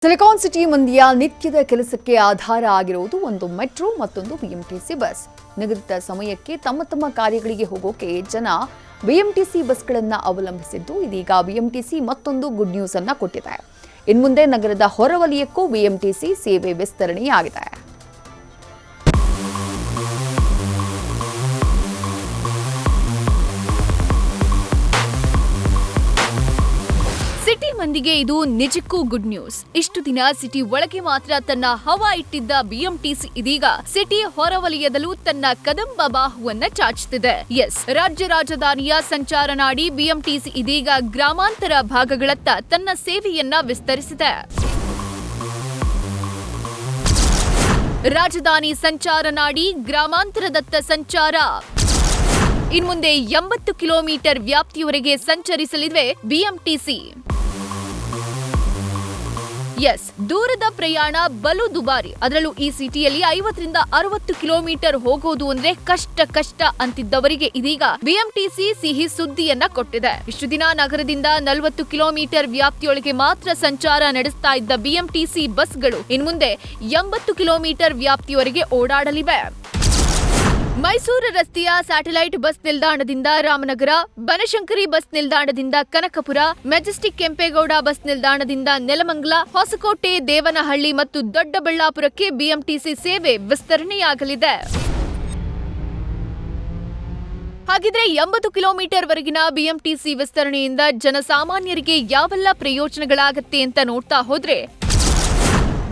Silicon city ಮಂದಿಯ ನಿತ್ಯದ ಕೆಲಸಕ್ಕೆ ಆಧಾರ ಆಗಿರುವುದು ಒಂದು ಮೆಟ್ರೋ ಮತ್ತೊಂದು ಬಿಎಂಟಿಸಿ ಬಸ್. ನಿಗದಿತ ಸಮಯಕ್ಕೆ ತಮ್ಮ ಕಾರ್ಯಗಳಿಗೆ ಹೋಗೋಕೆ ಜನ ಬಿಎಂಟಿಸಿ ಬಸ್ಗಳನ್ನು ಅವಲಂಬಿಸಿದ್ದು ಇದೀಗ ಬಿಎಂಟಿಸಿ ಮತ್ತೊಂದು ಗುಡ್ ನ್ಯೂಸ್ ಅನ್ನು ಕೊಟ್ಟಿದೆ. ಇನ್ಮುಂದೆ ನಗರದ ಹೊರವಲಯಕ್ಕೂ ಬಿಎಂಟಿಸಿ ಸೇವೆ ವಿಸ್ತರಣೆಯಾಗಿದೆ. ಸಿಟಿ ಮಂದಿಗೆ ಇದು ನಿಜಕ್ಕೂ ಗುಡ್ ನ್ಯೂಸ್. ಇಷ್ಟು ದಿನ ಸಿಟಿ ಒಳಗೆ ಮಾತ್ರ ತನ್ನ ಹವಾ ಇಟ್ಟಿದ್ದ ಬಿಎಂಟಿಸಿ ಇದೀಗ ಸಿಟಿ ಹೊರವಲಯದಲ್ಲೂ ತನ್ನ ಕದಂಬ ಬಾಹುವನ್ನ ಚಾಚುತ್ತಿದೆ. ರಾಜ್ಯ ರಾಜಧಾನಿಯ ಸಂಚಾರ ನಾಡಿ ಬಿಎಂಟಿಸಿ ಇದೀಗ ಗ್ರಾಮಾಂತರ ಭಾಗಗಳತ್ತ ತನ್ನ ಸೇವೆಯನ್ನ ವಿಸ್ತರಿಸಿದೆ. ರಾಜಧಾನಿ ಸಂಚಾರ ನಾಡಿ ಗ್ರಾಮಾಂತರದತ್ತ ಸಂಚಾರ ಇನ್ಮುಂದೆ 80 ಕಿಲೋಮೀಟರ್ ವ್ಯಾಪ್ತಿಯವರೆಗೆ ಸಂಚರಿಸಲಿದೆ ಬಿಎಂಟಿಸಿ. ದೂರದ ಪ್ರಯಾಣ ಬಲು ದುಬಾರಿ. ಅದರಲ್ಲೂ ಈ ಸಿಟಿಯಲ್ಲಿ 50 ರಿಂದ 60 ಕಿಲೋಮೀಟರ್ ಹೋಗೋದು ಅಂದ್ರೆ ಕಷ್ಟ ಅಂತಿದ್ದವರಿಗೆ ಇದೀಗ ಬಿಎಂಟಿಸಿ ಸಿಹಿ ಸುದ್ದಿಯನ್ನ ಕೊಟ್ಟಿದೆ. ಇಷ್ಟು ದಿನ ನಗರದಿಂದ 40 ಕಿಲೋಮೀಟರ್ ವ್ಯಾಪ್ತಿಯೊಳಗೆ ಮಾತ್ರ ಸಂಚಾರ ನಡೆಸ್ತಾ ಇದ್ದ ಬಿಎಂಟಿಸಿ ಬಸ್ಗಳು ಇನ್ಮುಂದೆ 80 ಕಿಲೋಮೀಟರ್ ವ್ಯಾಪ್ತಿಯವರೆಗೆ ಓಡಾಡಲಿವೆ. ಮೈಸೂರು ರಸ್ತೆಯ ಸ್ಯಾಟಲೈಟ್ ಬಸ್ ನಿಲ್ದಾಣದಿಂದ ರಾಮನಗರ, ಬನಶಂಕರಿ ಬಸ್ ನಿಲ್ದಾಣದಿಂದ ಕನಕಪುರ, ಮೆಜೆಸ್ಟಿಕ್ ಕೆಂಪೇಗೌಡ ಬಸ್ ನಿಲ್ದಾಣದಿಂದ ನೆಲಮಂಗಲ, ಹೊಸಕೋಟೆ, ದೇವನಹಳ್ಳಿ ಮತ್ತು ದೊಡ್ಡಬಳ್ಳಾಪುರಕ್ಕೆ ಬಿಎಂಟಿಸಿ ಸೇವೆ ವಿಸ್ತರಣೆಯಾಗಲಿದೆ. ಹಾಗಿದ್ರೆ 80 ಕಿಲೋಮೀಟರ್ ವರೆಗಿನ ಬಿಎಂಟಿಸಿ ವಿಸ್ತರಣೆಯಿಂದ ಜನಸಾಮಾನ್ಯರಿಗೆ ಯಾವೆಲ್ಲ ಪ್ರಯೋಜನಗಳಾಗತ್ತೆ ಅಂತ ನೋಡ್ತಾ ಹೋದ್ರೆ,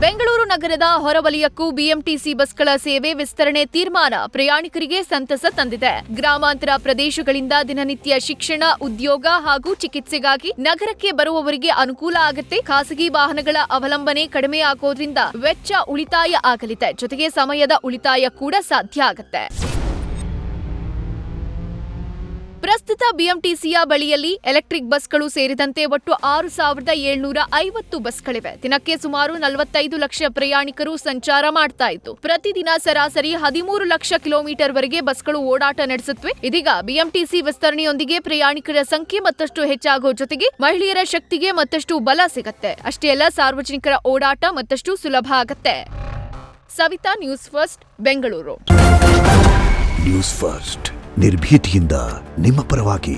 ಬೆಂಗಳೂರು ನಗರದ ಹೊರವಲಯಕ್ಕೂ ಬಿಎಂಟಿಸಿ ಬಸ್ಗಳ ಸೇವೆ ವಿಸ್ತರಣೆ ತೀರ್ಮಾನ ಪ್ರಯಾಣಿಕರಿಗೆ ಸಂತಸ ತಂದಿದೆ. ಗ್ರಾಮಾಂತರ ಪ್ರದೇಶಗಳಿಂದ ದಿನನಿತ್ಯ ಶಿಕ್ಷಣ, ಉದ್ಯೋಗ ಹಾಗೂ ಚಿಕಿತ್ಸೆಗಾಗಿ ನಗರಕ್ಕೆ ಬರುವವರಿಗೆ ಅನುಕೂಲ ಆಗುತ್ತೆ. ಖಾಸಗಿ ವಾಹನಗಳ ಅವಲಂಬನೆ ಕಡಿಮೆ ಆಗೋದ್ರಿಂದ ವೆಚ್ಚ ಉಳಿತಾಯ ಆಗಲಿದೆ. ಜೊತೆಗೆ ಸಮಯದ ಉಳಿತಾಯ ಕೂಡ ಸಾಧ್ಯ ಆಗುತ್ತೆ. ಪ್ರಸ್ತುತ ಬಿಎಂಟಿಸಿಯ ಬಳಿಯಲ್ಲಿ ಎಲೆಕ್ಟ್ರಿಕ್ ಬಸ್ಗಳು ಸೇರಿದಂತೆ ಒಟ್ಟು 6,750 ಬಸ್ಗಳಿವೆ. ದಿನಕ್ಕೆ ಸುಮಾರು 45 ಲಕ್ಷ ಪ್ರಯಾಣಿಕರು ಸಂಚಾರ ಮಾಡ್ತಾ ಇದ್ದು, ಪ್ರತಿದಿನ ಸರಾಸರಿ 13 ಲಕ್ಷ ಕಿಲೋಮೀಟರ್ ವರೆಗೆ ಬಸ್ಗಳು ಓಡಾಟ ನಡೆಸುತ್ತವೆ. ಇದೀಗ ಬಿಎಂಟಿಸಿ ವಿಸ್ತರಣೆಯೊಂದಿಗೆ ಪ್ರಯಾಣಿಕರ ಸಂಖ್ಯೆ ಮತ್ತಷ್ಟು ಹೆಚ್ಚಾಗೋ ಜೊತೆಗೆ ಮಹಿಳೆಯರ ಶಕ್ತಿಗೆ ಮತ್ತಷ್ಟು ಬಲ ಸಿಗತ್ತೆ. ಅಷ್ಟೇ ಅಲ್ಲ, ಸಾರ್ವಜನಿಕರ ಓಡಾಟ ಮತ್ತಷ್ಟು ಸುಲಭ ಆಗತ್ತೆ. Savita, news first, Bengaluru. News first ನಿರ್ಭೀತಿಯಿಂದ ನಿಮ್ಮ ಪರವಾಗಿ.